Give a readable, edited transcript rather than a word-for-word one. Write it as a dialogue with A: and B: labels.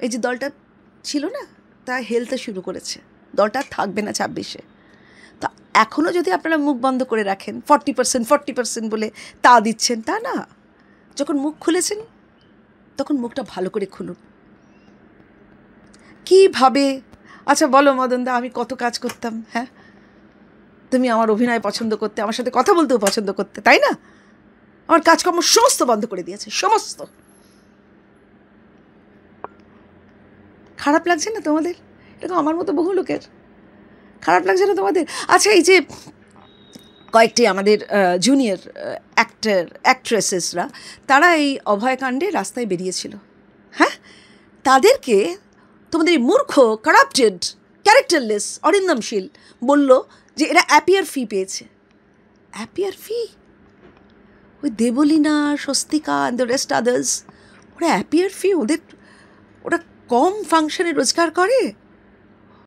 A: এই যে দলটা ছিল না, তা হেলতে শুরু করেছে, দলটা থাকবে না 26-এ। তা এখনও যদি আপনারা মুখ বন্ধ করে রাখেন 40% বলে তা দিচ্ছেন, তা না। যখন মুখ খুলেছেন তখন মুখটা ভালো করে খুলুন। কীভাবে, আচ্ছা বলো মদনদা, আমি কত কাজ করতাম, হ্যাঁ, তুমি আমার অভিনয় পছন্দ করতে, আমার সাথে কথা বলতেও পছন্দ করতে, তাই না? আমার কাজকর্ম সমস্ত বন্ধ করে দিয়েছে, সমস্ত। খারাপ লাগছে না তোমাদের? এরকম আমার মতো বহু লোকের খারাপ লাগছে না তোমাদের? আচ্ছা, এই যে কয়েকটি আমাদের জুনিয়র অ্যাক্ট্রেসেসরা, তারা এই অভয়কাণ্ডে রাস্তায় বেরিয়েছিল, হ্যাঁ, তাদেরকে তোমাদের এই মূর্খ, কারাপ্টেড, ক্যারেক্টারলেস অরিন্দমশীল বলল যে এরা অ্যাপিয়ার ফি পেয়েছে। Appear fee? ওই Debolina, Swastika and the rest others, ওরা অ্যাপিয়ার ফি, ওরা কম ফাংশনে রোজগার করে।